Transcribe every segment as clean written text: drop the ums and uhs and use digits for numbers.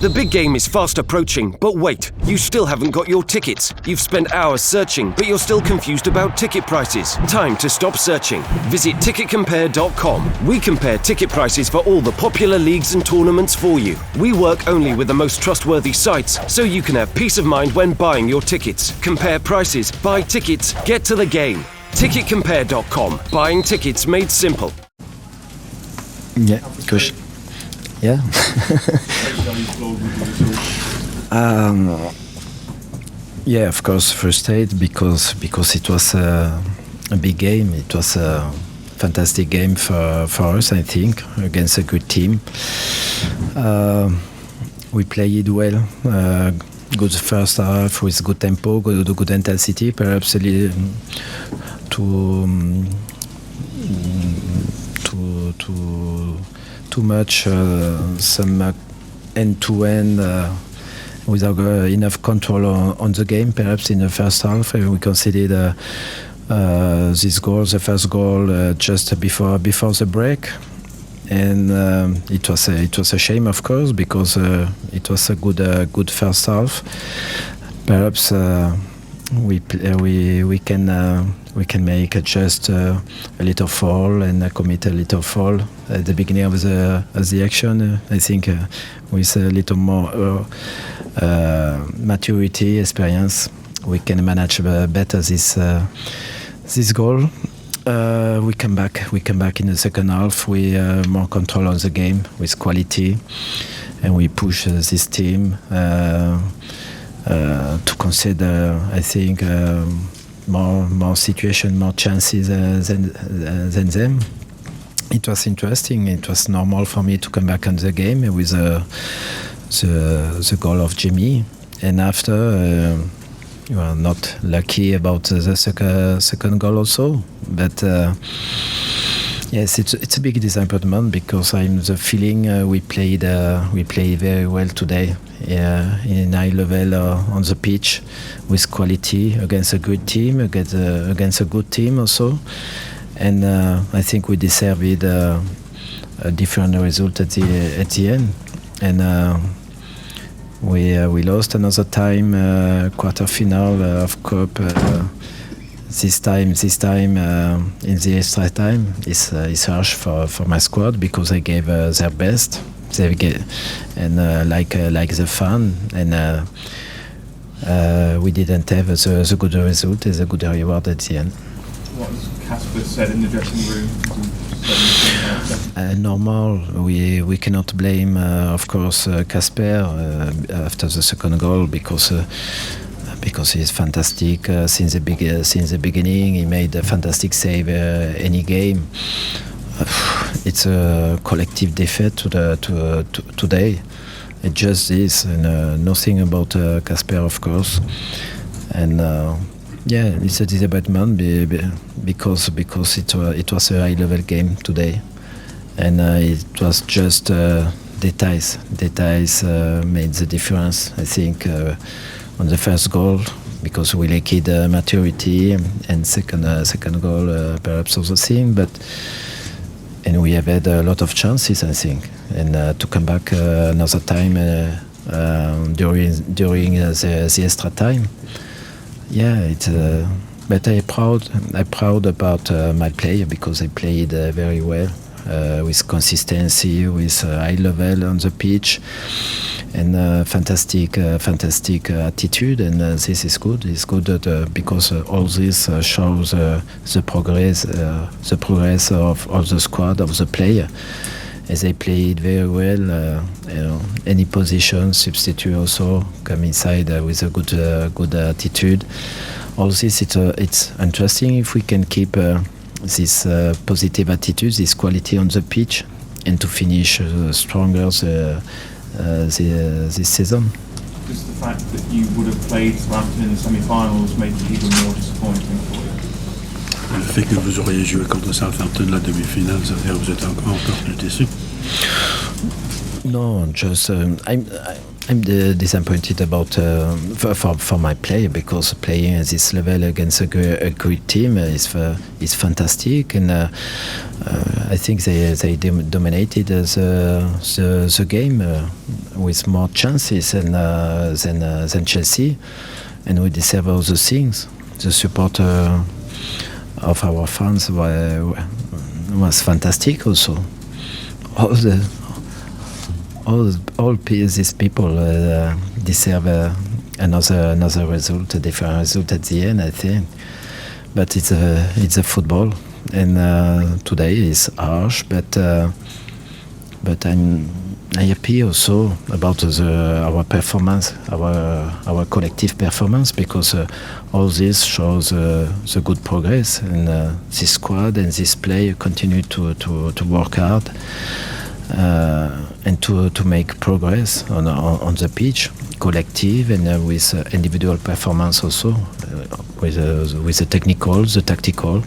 The big game is fast approaching, but wait, you still haven't got your tickets. You've spent hours searching, but you're still confused about ticket prices. Time to stop searching. Visit ticketcompare.com. We compare ticket prices for all the popular leagues and tournaments for you. We work only with the most trustworthy sites, so you can have peace of mind when buying your tickets. Compare prices, buy tickets, get to the game. Ticketcompare.com. Buying tickets made simple. Yeah, gosh. Yeah. Yeah, of course, frustrated because it was a big game. It was a fantastic game for us, I think, against a good team. We played well. Good first half with good tempo, good intensity. Perhaps a little too much some end-to-end without enough control on the game. Perhaps in the first half we conceded this goal, the first goal, just before the break, and it was a shame, of course, because it was a good first half. Perhaps we can make just a little foul and commit a little foul at the beginning of the action. I think with a little more maturity, experience, we can manage better this goal. We come back in the second half. We more control on the game with quality, and we push this team to consider, I think, more situation, more chances than them. It was interesting. It was normal for me to come back on the game with the goal of Jimmy, and after you are not lucky about the second goal also. But yes, it's a big disappointment because I'm the feeling we played very well today, in high level on the pitch, with quality against a good team, against a good team also, and I think we deserved a different result at the end, and we lost another time, quarter final of Cup. This time in the extra time is harsh for my squad because they gave their best. And like the fan, and we didn't have the good result and the good reward at the end. What has Casper said in the dressing room? Normal. We cannot blame, of course, Casper after the second goal because he's fantastic since the beginning. He made a fantastic save any game. It's a collective defeat today. It just is, and nothing about Casper, of course. And yeah, it's a disappointment because it was a high-level game today, and it was just details made the difference. I think on the first goal, because we lacked maturity, and second goal perhaps also thing, and we have had a lot of chances, I think, and to come back another time during the extra time. Yeah, it's. But I'm proud about my player because they played very well, with consistency, with high level on the pitch, and fantastic attitude. And this is good. It's good because all this shows the progress of all the squad, of the player, as they played very well. Any position, substitute also come inside with a good attitude. All this, it's interesting if we can keep this positive attitude, this quality on the pitch, and to finish stronger this season. Does the fact that you would have played Southampton in the semi-finals make it even more disappointing for you? Le fait que vous auriez joué contre Southampton la demi-finale, ça veut dire que vous êtes encore plus déçu? No, just I'm disappointed about for my play, because playing at this level against a great team is fantastic, and I think they dominated the game with more chances than Chelsea, and we deserve all the things. The support of our fans was fantastic also. All these people deserve another result, a different result at the end, I think. But it's a football, and today is harsh. But I'm happy also about our performance, our collective performance, because all this shows the good progress, and this squad and this player continue to work hard. And to make progress on the pitch, collective, and with individual performance also, with the technical, the tactical.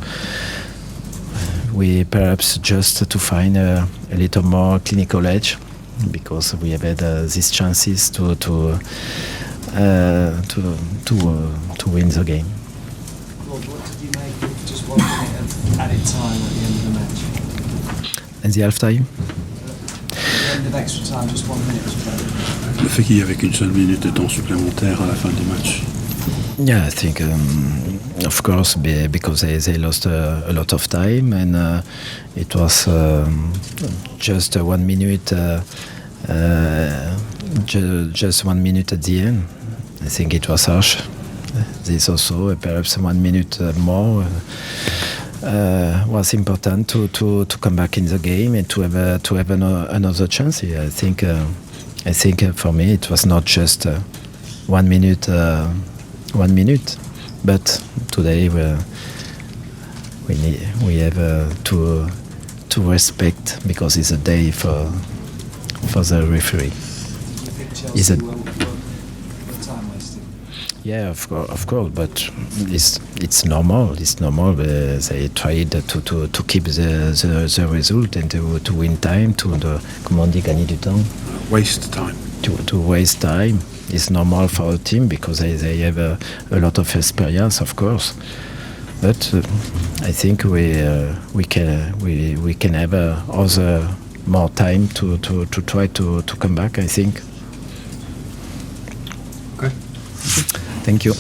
We perhaps just to find a little more clinical edge, because we have had these chances to win the game. Claude, what did you make of just 1 minute of added time at the end of the match? And the half time? At the end of extra time, just 1 minute was played. Le fait qu'il y avait qu'une seule minute de temps supplémentaire à la fin du match. Yeah, I think, of course, because they lost a lot of time, and it was just 1 minute, just 1 minute at the end. I think it was harsh. This also, perhaps 1 minute more. Was important to come back in the game and to have another chance. I think for me it was not just 1 minute, 1 minute, but today we have to respect, because it's a day for the referee. Is it? Yeah, of course, but it's normal. It's normal. They tried to keep the result and to win time, comment on dit, gagner du temps. Waste time. To waste time is normal for a team, because they have a lot of experience, of course. But I think we can have other more time to try to come back, I think. Okay. Thank you.